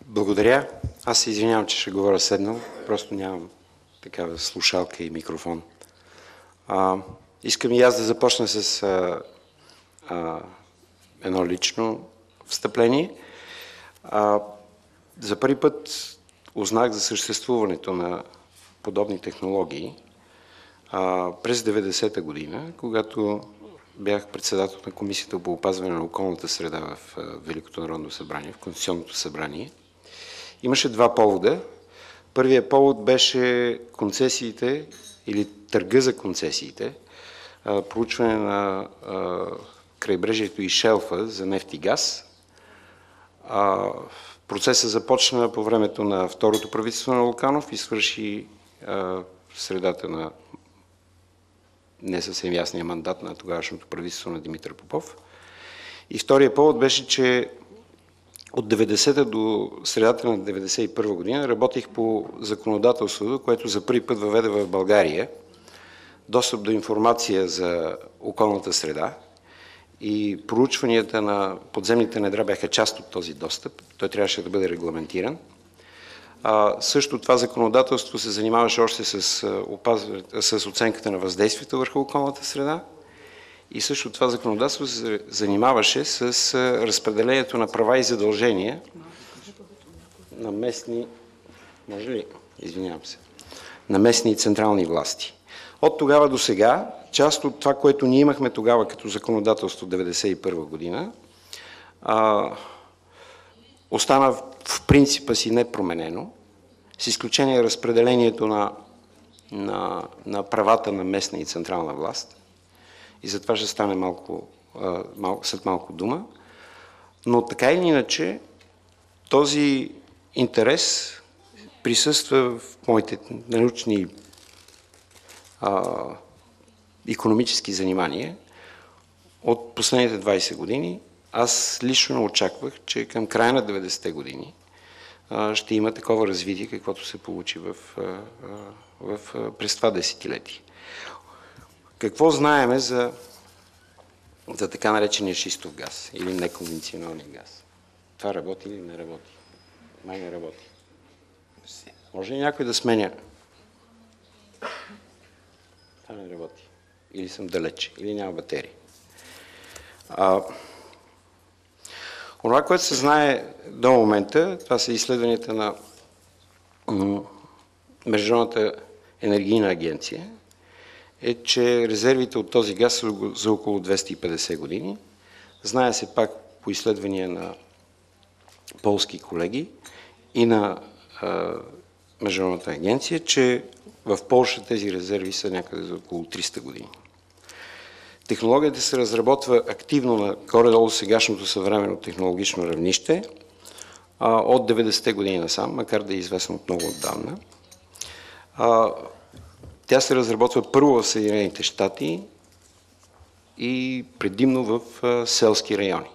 Благодаря. Аз се извинявам, че ще говоря седнал. Просто нямам такава слушалка и микрофон. Искам и аз да започна с едно лично встъпление. За първи път узнах за съществуването на подобни технологии през 90-та година, когато бях председател на Комисията по опазване на околната среда в Великото народно събрание, в Конституционното събрание. Имаше два повода. Първият повод беше концесиите или търга за концесиите, проучване на крайбрежието и шелфа за нефт и газ. Процесът започна по времето на второто правителство на Луканов и свърши в средата на не съвсем ясния мандат на тогавашното правителство на Димитър Попов. И втория повод беше, че от 90-та до средата на 91 година работих по законодателството, което за първи път въведе в България достъп до информация за околната среда и проучванията на подземните недра бяха част от този достъп. Той трябваше да бъде регламентиран. Също това законодателство се занимаваше още с оценката на въздействието върху околната среда и също това законодателство се занимаваше с разпределението на права и задължения на местни, може ли? Извинявам се, на местни и централни власти. От тогава до сега, част от това, което ние имахме тогава като законодателство 1991 година, остана в принципа си непроменено, с изключение разпределението на правата на местна и централна власт. И за това ще стане след малко дума. Но така или иначе, този интерес присъства в моите научни икономически занимания от последните 20 години. Аз лично очаквах, че към края на 90-те години ще има такова развитие, каквото се получи през това десетилетие. Какво знаеме за така наречения шистов газ или неконвенционалния газ? Това работи или не работи? Май не работи. Може ли някой да сменя? Това не работи. Или съм далече, или няма батерии. Това, което се знае до момента, това са изследванията на Международната енергийна агенция, е, че резервите от този газ са за около 250 години. Знае се пак по изследвания на полски колеги и на Международната агенция, че в Полша тези резерви са някъде за около 300 години. Технологията се разработва активно на горе-долу сегашното съвременно технологично равнище от 90-те години насам, макар да е известно от много отдавна. Тя се разработва първо в Съединените щати и предимно в селски райони.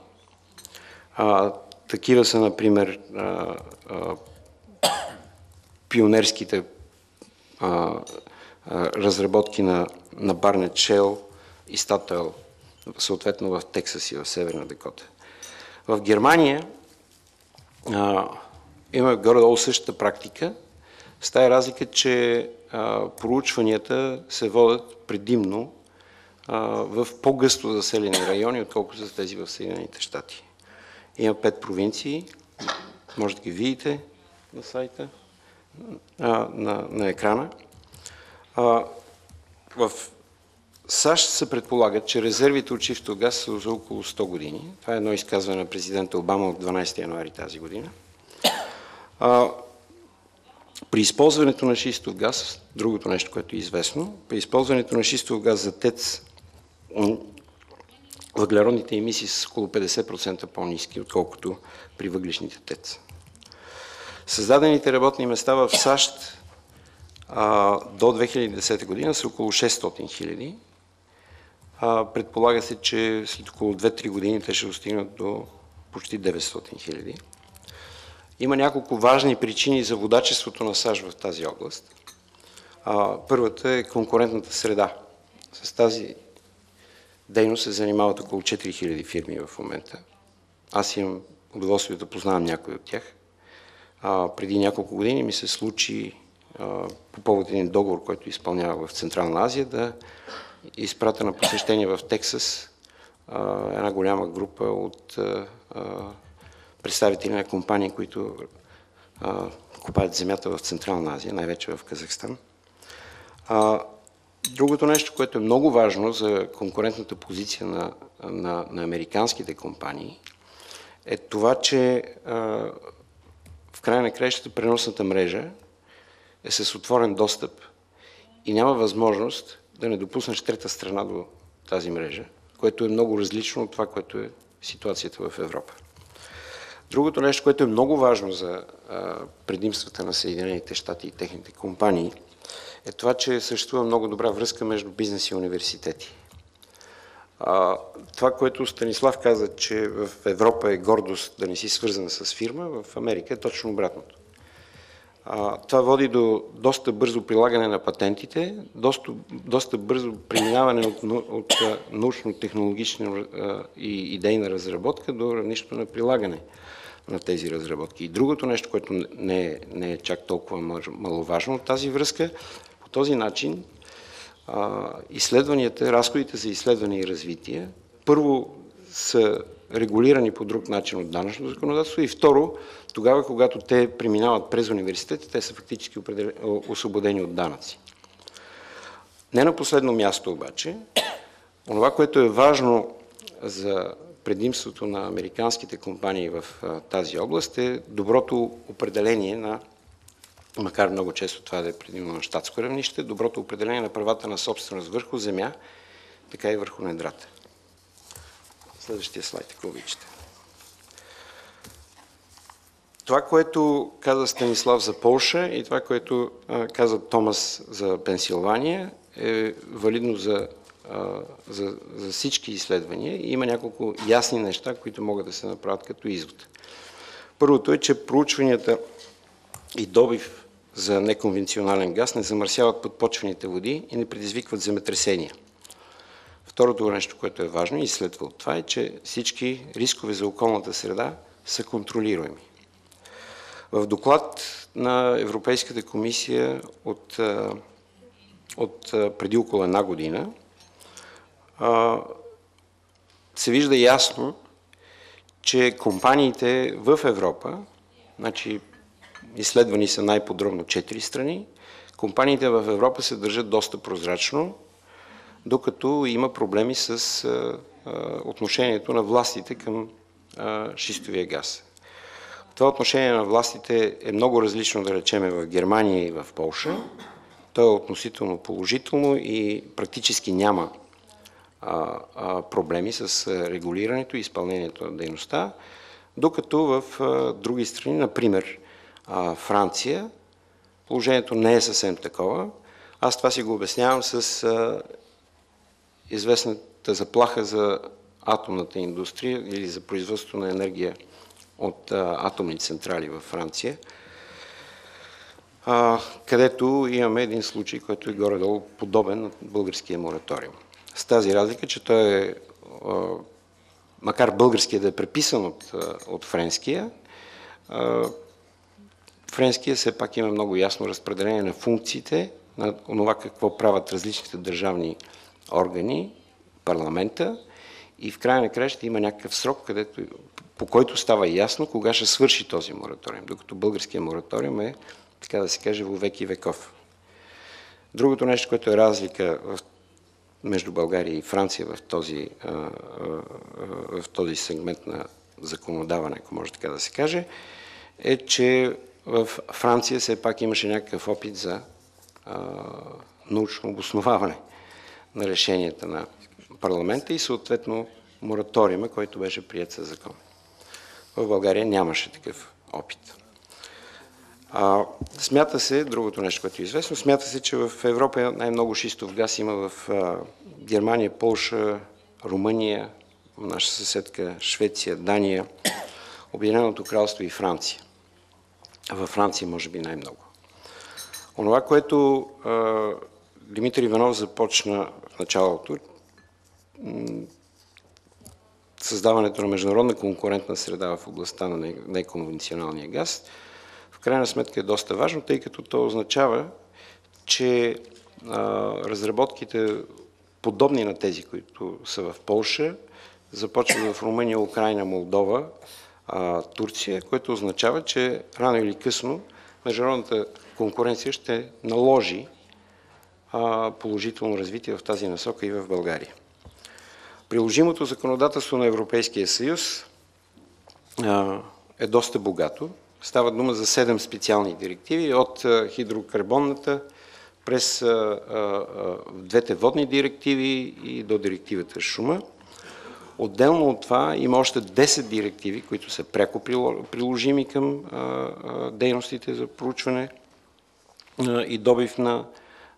Такива са, например, пионерските разработки на Barnett Shale и Statoil, съответно в Тексас и в Северна Дакота. В Германия има горе-долу същата практика, с тая разлика, че проучванията се водят предимно в по-гъсто заселени райони, отколкото са тези в Съединените щати. Има 5 провинции, може да ги видите на сайта, на екрана. В САЩ се предполагат, че резервите от шистов газ са за около 100 години. Това е едно изказване на президента Обама от 12 януари тази година. При използването на шистов газ, другото нещо, което е известно, при използването на шистов газ за ТЕЦ, въглеродните емисии са около 50% по-ниски, отколкото при въглищните ТЕЦ. Създадените работни места в САЩ до 2010 година са около 600 хиляди. Предполага се, че след около 2-3 години те ще достигнат до почти 900 хиляди. Има няколко важни причини за водачеството на САЩ в тази област. Първата е конкурентната среда. С тази дейност се занимават около 4000 фирми в момента. Аз имам удоволствие да познавам някой от тях. Преди няколко години ми се случи по повод един договор, който изпълнява в Централна Азия, да изпратя на посещение в Тексас една голяма група от представители на компании, които купаят земята в Централна Азия, най-вече в Казахстан. Другото нещо, което е много важно за конкурентната позиция на американските компании, е това, че в края на краищата преносната мрежа е с отворен достъп и няма възможност да не допуснеш трета страна до тази мрежа, което е много различно от това, което е ситуацията в Европа. Другото нещо, което е много важно за предимствата на Съединените щати и техните компании, е това, че съществува много добра връзка между бизнес и университети. Това, което Станислав каза, че в Европа е гордост да не си свързана с фирма, в Америка е точно обратното. Това води до доста бързо прилагане на патентите, доста бързо преминаване от научно-технологична и идейна разработка до равнището на прилагане на тези разработки. И другото нещо, което не е чак толкова маловажно от тази връзка, по този начин изследванията, разходите за изследване и развитие, първо са регулирани по друг начин от данъчното законодателство и второ, тогава, когато те преминават през университета, те са фактически освободени от данъци. Не на последно място обаче, онова, което е важно за предимството на американските компании в тази област е доброто определение на, макар много често това да е предимно на щатско равнище, доброто определение на правата на собственост върху земя, така и върху недрата. Следващия слайд, ако обичате. Това, което каза Станислав за Полша и това, което каза Томас за Пенсилвания, е валидно за всички изследвания и има няколко ясни неща, които могат да се направят като извод. Първото е, че проучванията и добив за неконвенционален газ не замърсяват подпочвените води и не предизвикват земетресения. Второто нещо, което е важно и следва от това е, че всички рискове за околната среда са контролируеми. В доклад на Европейската комисия от преди около една година се вижда ясно, че компаниите в Европа, значи изследвани са най-подробно 4 страни, компаниите в Европа се държат доста прозрачно, докато има проблеми с отношението на властите към шистовия газ. Това отношение на властите е много различно, да речеме, в Германия и в Полша. То е относително положително и практически няма проблеми с регулирането и изпълнението на дейността, докато в други страни, например Франция, положението не е съвсем такова. Аз това си го обяснявам с известната заплаха за атомната индустрия или за производство на енергия от атомни централи във Франция, където имаме един случай, който е горе-долу подобен на българския мораториум. С тази разлика, че той е, макар българския да е преписан от френския, френския все пак има много ясно разпределение на функциите, на това какво правят различните държавни органи, парламента и в края на краищата има някакъв срок, по който става ясно кога ще свърши този мораториум, докато българския мораториум е, така да се каже, во веки веков. Другото нещо, което е разлика между България и Франция в този сегмент на законодаване, ако може така да се каже, е, че в Франция все пак имаше някакъв опит за научно обосноваване на решенията на парламента и съответно мораториума, който беше приет със закон. В България нямаше такъв опит. Смята се, другото нещо, което е известно, смята се, че в Европа най-много шистов газ има в Германия, Полша, Румъния, наша съседка Швеция, Дания, Обединеното кралство и Франция. Във Франция може би най-много. Онова, което Димитър Иванов започна в началото, създаването на международна конкурентна среда в областта на неконвенционалния газ, в крайна сметка е доста важно, тъй като то означава, че разработките, подобни на тези, които са в Полша, започват в Румъния, Украйна, Молдова, Турция, което означава, че рано или късно международната конкуренция ще наложи положително развитие в тази насока и в България. Приложимото законодателство на Европейския съюз е доста богато. Става дума за 7 специални директиви, от хидрокарбонната през двете водни директиви и до директивата шума. Отделно от това има още 10 директиви, които са пряко приложими към дейностите за проучване и добив на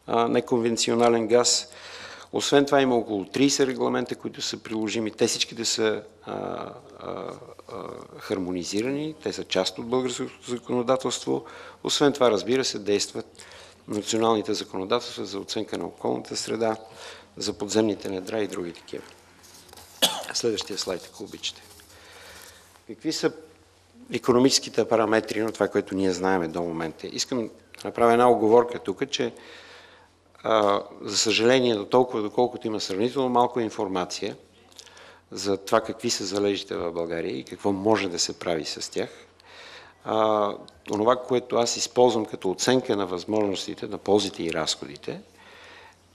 неконвенционален газ. Освен това има около 30 регламента, които са приложими. Те всичките са хармонизирани, те са част от българското законодателство. Освен това, разбира се, действат националните законодателства за оценка на околната среда, за подземните недра и други такива. Следващия слайд, ако обичате. Какви са икономическите параметри на това, което ние знаем до момента? Искам да направя една оговорка тук, че за съжаление, до толкова, доколкото има сравнително малко информация за това какви са залежите в България и какво може да се прави с тях, онова, което аз използвам като оценка на възможностите, на ползите и разходите,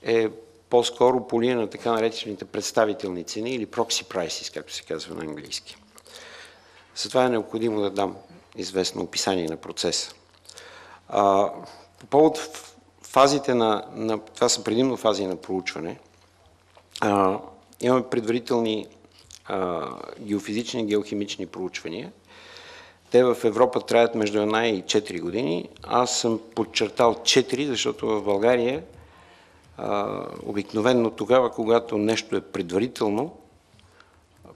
е по-скоро по линия на така наречените представителни цени или proxy prices, както се казва на английски. Затова е необходимо да дам известно описание на процеса. По повод фазите това са предимно фази на проучване, имаме предварителни геофизични и геохимични проучвания. Те в Европа траят между 1 и 4 години. Аз съм подчертал 4, защото в България обикновено тогава, когато нещо е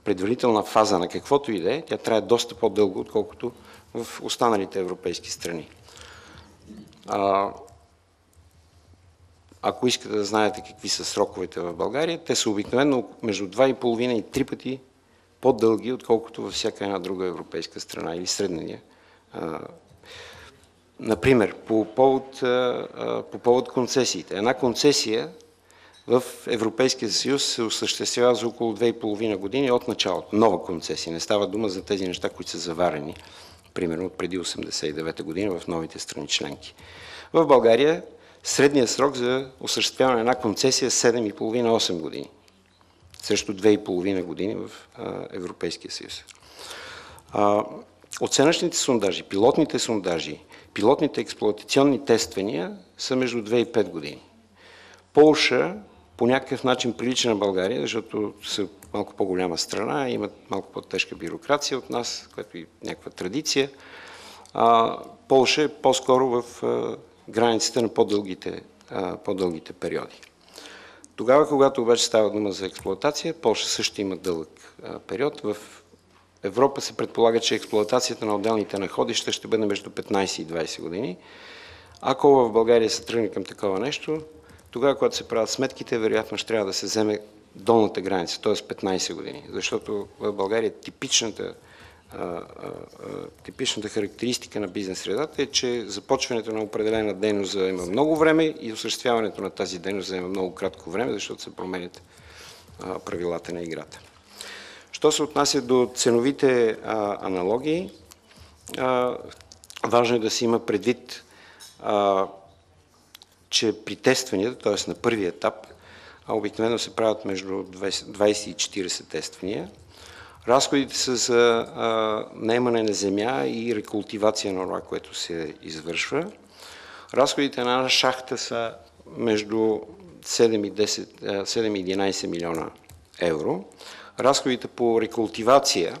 предварителна фаза на каквото и да е, тя трае доста по-дълго, отколкото в останалите европейски страни. Ако искате да знаете какви са сроковете в България, те са обикновено между 2,5 и 3 пъти по-дълги, отколкото във всяка една друга европейска страна или средния. Например, по повод концесиите. Една концесия в Европейския съюз се осъществява за около 2,5 години от началото. Нова концесия. Не става дума за тези неща, които са заварени, примерно преди 1989 година в новите страни членки. В България средният срок за осъществяване на една концесия е 7,5-8 години, срещу 2,5 години в Европейския съюз. Оценъчните сондажи, пилотните експлоатационни тествания са между 2 и 5 години. Полша по някакъв начин прилича на България, защото са малко по-голяма страна, имат малко по-тежка бюрокрация от нас, която е някаква традиция. Полша е по-скоро в границите на по-дългите периоди. Тогава, когато обаче става дума за експлоатация, Полша също има дълъг период. В Европа се предполага, че експлоатацията на отделните находища ще бъде между 15 и 20 години. Ако в България се тръгне към такова нещо, тогава, когато се правят сметките, вероятно ще трябва да се вземе долната граница, т.е. 15 години. Защото в България типичната характеристика на бизнес средата е, че започването на определена дейност заема много време и осъществяването на тази дейност заема много кратко време, защото се променят правилата на играта. Що се отнася до ценовите аналогии, важно е да се има предвид, че при тестванията, т.е. на първи етап, обикновено се правят между 20 и 40 тествания. Разходите са за наемане на земя и рекултивация на това, което се извършва. Разходите на една шахта са между 7 и 11 милиона евро. Разходите по рекултивация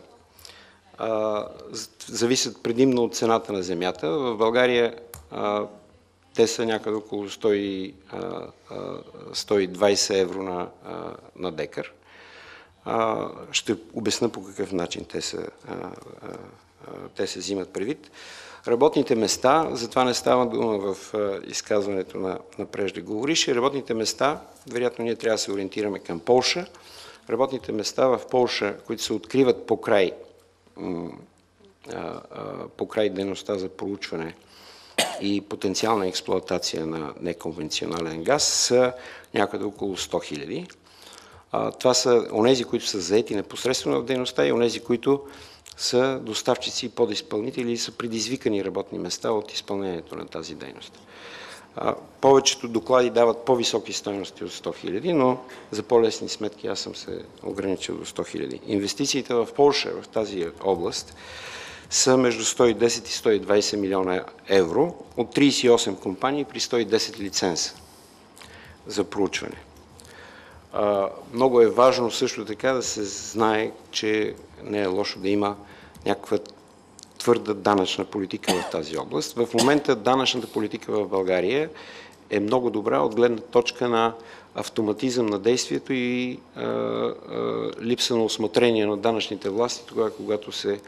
зависят предимно от цената на земята. В България те са някъде около 120 евро на декар. Ще обясня по какъв начин те се взимат предвид. Работните места, затова не става дума в изказването на преждеговоривши, работните места, вероятно ние трябва да се ориентираме към Полша, работните места в Полша, които се откриват покрай дейността за проучване и потенциална експлоатация на неконвенционален газ, са някъде около 100 хиляди. Това са онези, които са заети непосредствено в дейността и онези, които са доставчици и подизпълнители и са предизвикани работни места от изпълнението на тази дейност. Повечето доклади дават по-високи стойности от 100 хиляди, но за по-лесни сметки аз съм се ограничил до 100 хиляди. Инвестициите в Полша в тази област са между 110 и 120 милиона евро от 38 компании при 110 лиценза за проучване. Много е важно също така да се знае, че не е лошо да има някаква твърда данъчна политика в тази област. В момента данъчната политика в България е много добра от гледна точка на автоматизъм на действието и липса на усмотрение на данъчните власти, тогава когато се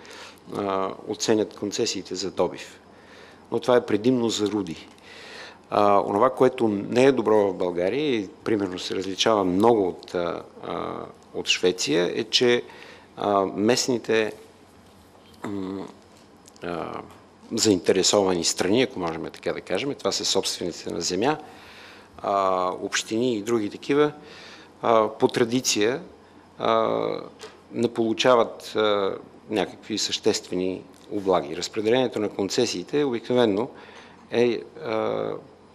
оценят концесиите за добив. Но това е предимно за руди. Онова, което не е добро в България и примерно се различава много от Швеция, е, че местните заинтересовани страни, ако можем така да кажем, това са собствениците на земя, общини и други такива, по традиция не получават някакви съществени облаги. Разпределението на концесиите обикновено е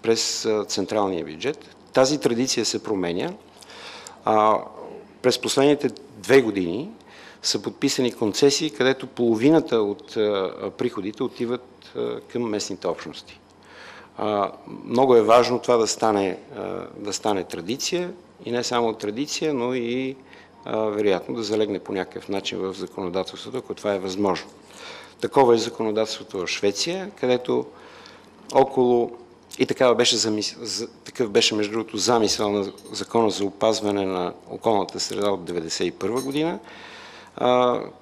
през централния бюджет. Тази традиция се променя. През последните 2 години са подписани концесии, където половината от приходите отиват към местните общности. Много е важно това да стане традиция и не само традиция, но и вероятно да залегне по някакъв начин в законодателството, ако това е възможно. Такова е законодателството в Швеция, където и такъв беше между другото замисъл на Закона за опазване на околната среда от 1991 година,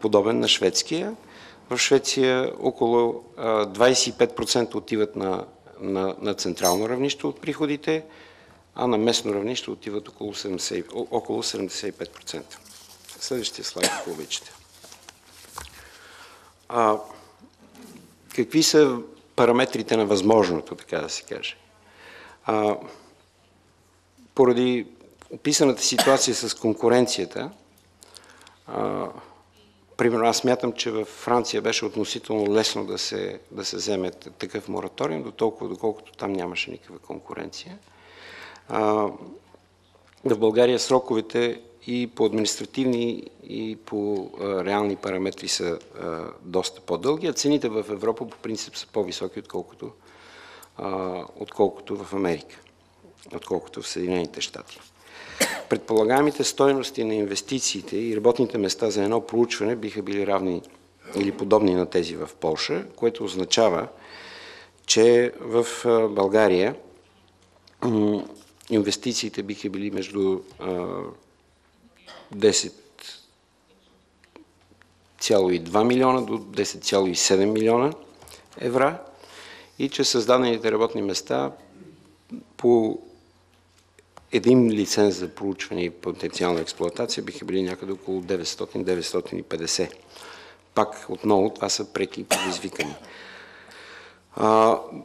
подобен на шведския. В Швеция около 25% отиват на централно равнище от приходите, а на местно равнище отиват около 75%. Следващия слайд, ако обичате. Какви са параметрите на възможното, така да се каже? Поради описаната ситуация с конкуренцията, примерно аз смятам, че във Франция беше относително лесно да се вземе такъв мораториум, доколкото там нямаше никаква конкуренция. В България сроковете и по административни, и по реални параметри са доста по-дълги, а цените в Европа по принцип са по-високи, отколкото в Америка, отколкото в Съединените щати. Предполагаемите стойности на инвестициите и работните места за едно проучване биха били равни или подобни на тези в Полша, което означава, че в България инвестициите биха били между 10,2 милиона до 10,7 милиона евро и че създадените работни места по един лиценз за проучване и потенциална експлоатация биха били някъде около 900-950. Пак отново това са преки предизвикани.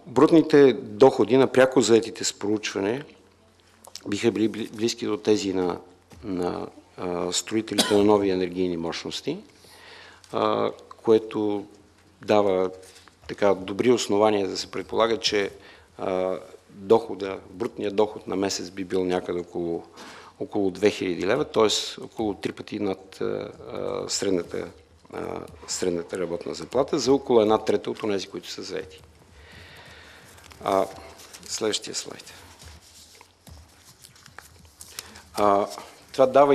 Брутните доходи на пряко заетите с проучване биха били близки до тези на строителите на нови енергийни мощности, което дава така добри основания да се предполага, че брутният доход на месец би бил някъде около 2000 лева, т.е. около 3 пъти над средната работна заплата за около 1/3 от тези, които са заети. Следващия слайд. Това дава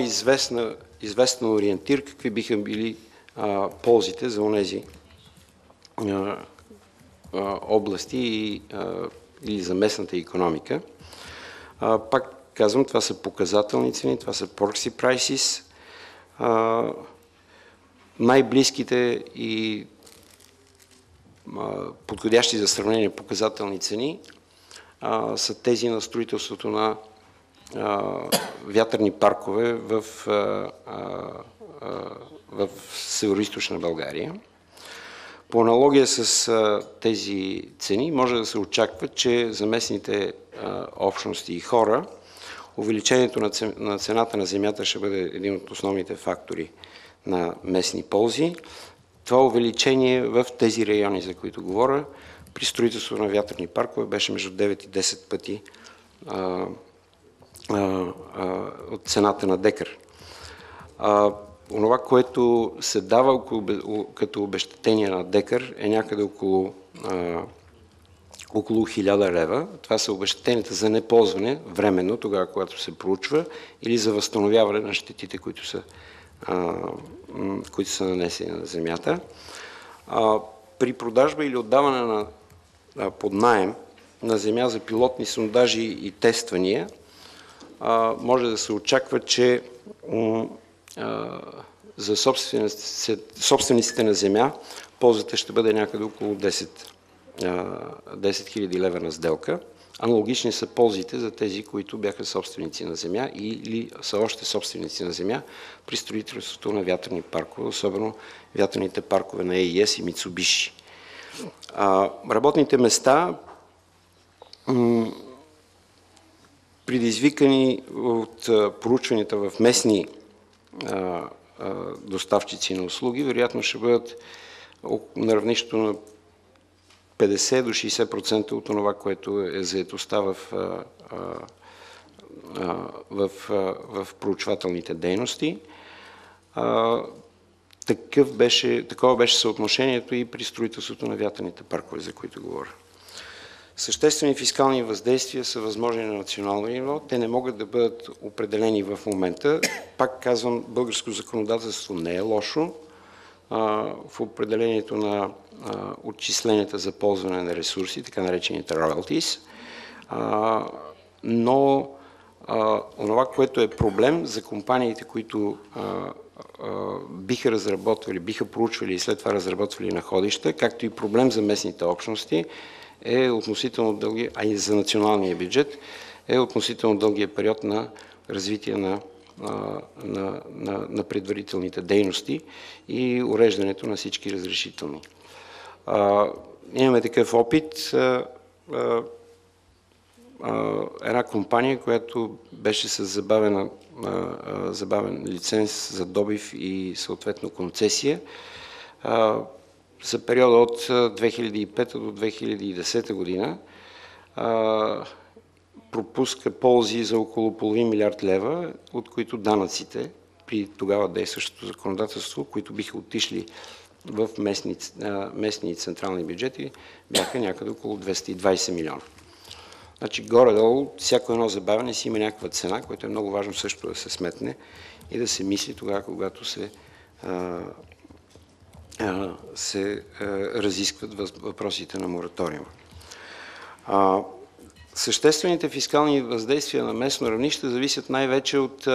известна ориентир какви биха били ползите за онези области или за местната икономика. Пак казвам, това са показателни цени, това са proxy prices. Най-близките и подходящи за сравнение показателни цени са тези на строителството на вятърни паркове в североизточна България. По аналогия с тези цени може да се очаква, че за местните общности и хора увеличението на цената на земята ще бъде един от основните фактори на местни ползи. Това увеличение в тези райони, за които говоря, при строителството на вятърни паркове беше между 9 и 10 пъти от цената на декар. Онова, което се дава като обезщетение на декар, е някъде около 1000 лева. Това са обезщетенията за неползване временно, тогава когато се проучва, или за възстановяване на щетите, които са нанесени на земята. При продажба или отдаване под наем на земя за пилотни сондажи и тествания, може да се очаква, че за собствениците на земя ползата ще бъде някъде около 10 000 лева на сделка. Аналогични са ползите за тези, които бяха собственици на земя или са още собственици на земя при строителството на вятърни паркове, особено вятърните паркове на АЕС и Мицубиши. Работните места, предизвикани от проучванията в местни доставчици на услуги, вероятно ще бъдат на равнището на 50 до 60% от това, което е заетостта в проучвателните дейности. Такова беше съотношението и при строителството на вятърните паркове, за които говоря. Съществени фискални въздействия са възможни на национално ниво. Те не могат да бъдат определени в момента. Пак казвам, българско законодателство не е лошо в определението на отчисленията за ползване на ресурси, така наречените royalties. Но онова, което е проблем за компаниите, които биха разработвали, биха проучвали и след това разработвали находища, както и проблем за местните общности, е относително дълги, а и за националния бюджет, е относително дългия период на развитие на предварителните дейности и уреждането на всички разрешителни. Имаме такъв опит. Една компания, която беше с забавен лиценз за добив и съответно концесия, за периода от 2005 до 2010 година пропуска ползи за около половин милиард лева, от които данъците при тогава действащото законодателство, които биха отишли в местни и централни бюджети, бяха някъде около 220 милиона. Значи горе-долу всяко едно забавяне си има някаква цена, което е много важно също да се сметне и да се мисли тогава, когато се разискват въпросите на мораториума. Съществените фискални въздействия на местно равнище зависят най-вече от,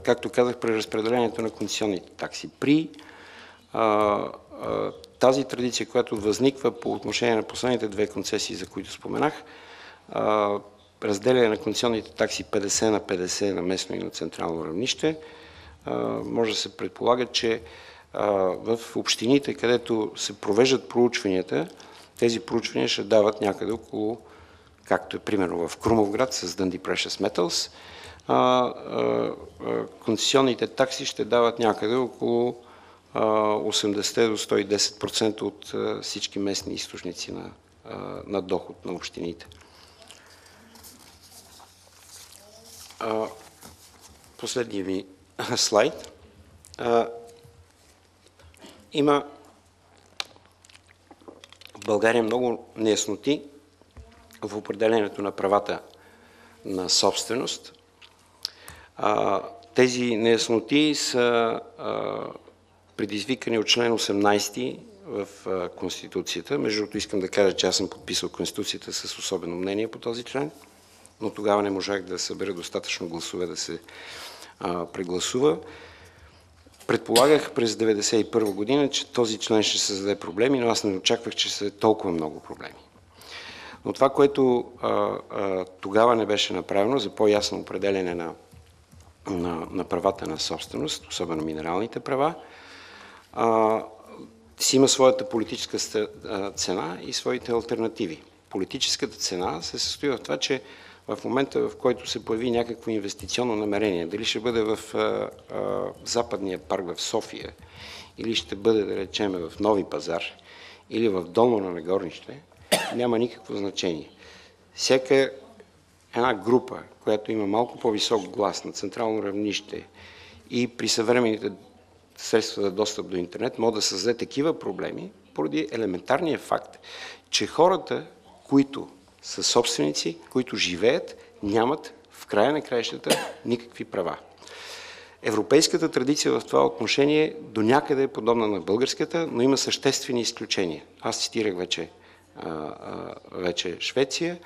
както казах, преразпределението на концесионните такси. При тази традиция, която възниква по отношение на последните две концесии, за които споменах, разделяне на концесионните такси 50 на 50 на местно и на централно равнище, може да се предполага, че в общините, където се провеждат проучванията, тези проучвания ще дават някъде около, както е примерно в Крумовград с Dundee Precious Metals, концесионните такси ще дават някъде около 80 до 110% от всички местни източници на доход на общините. Последния ми слайд. Има в България много неясноти в определението на правата на собственост. Тези неясноти са предизвикани от член 18 в Конституцията. Между другото искам да кажа, че аз съм подписал Конституцията с особено мнение по този член, но тогава не можах да събера достатъчно гласове да се прегласува. Предполагах през 1991 година, че този член ще създаде проблеми, но аз не очаквах, че са толкова много проблеми. Но това, което тогава не беше направено за по-ясно определене на правата на собственост, особено минералните права, си има своята политическа цена и своите алтернативи. Политическата цена се състои в това, че в момента, в който се появи някакво инвестиционно намерение, дали ще бъде в Западния парк в София, или ще бъде, да речем, в Нови пазар, или в Долно на Нагорнище, няма никакво значение. Всяка една група, която има малко по-висок глас на централно равнище и при съвременните средства за достъп до интернет, може да създаде такива проблеми, поради елементарния факт, че хората, които са собственици, които живеят, нямат в края на краищата никакви права. Европейската традиция в това отношение до някъде е подобна на българската, но има съществени изключения. Аз цитирах вече Швеция,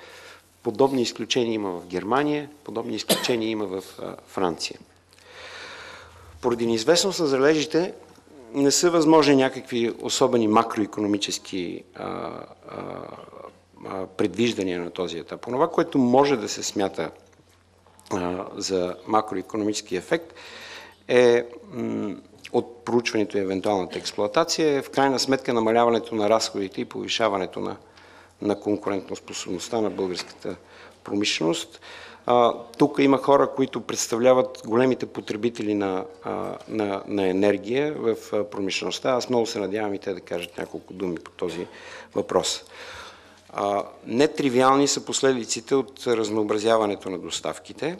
подобни изключения има в Германия, подобни изключения има в Франция. Поради неизвестност на залежите не са възможни някакви особени макроекономически предвиждания на този етап. Онова, което може да се смята за макроекономически ефект е от проучването и евентуалната експлоатация е в крайна сметка намаляването на разходите и повишаването на конкурентоспособността на българската промишленост. Тук има хора, които представляват големите потребители на енергия в промишлеността. Аз много се надявам и те да кажат няколко думи по този въпрос. Нетривиални са последиците от разнообразяването на доставките.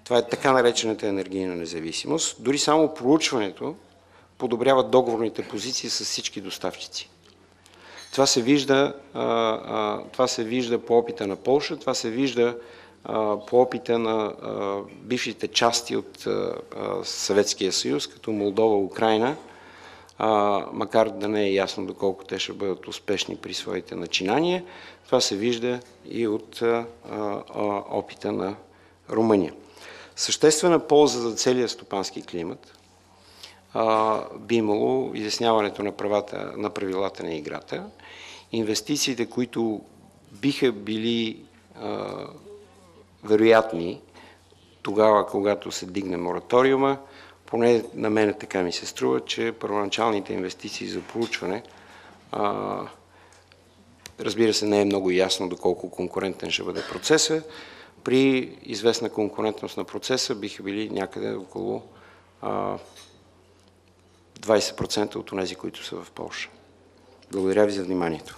Това е така наречената енергийна независимост. Дори само проучването подобрява договорните позиции с всички доставчици. Това се вижда по опита на Полша, това се вижда по опита на бившите части от Съветския съюз, като Молдова, Украйна, макар да не е ясно доколко те ще бъдат успешни при своите начинания. Това се вижда и от опита на Румъния. Съществена полза за целия стопански климат би имало изясняването на правилата на играта, инвестициите, които биха били вероятни тогава, когато се дигне мораториума. Поне на мен така ми се струва, че първоначалните инвестиции за проучване, разбира се, не е много ясно доколко конкурентен ще бъде процеса. При известна конкурентност на процеса биха били някъде около 20% от тези, които са в Полша. Благодаря ви за вниманието.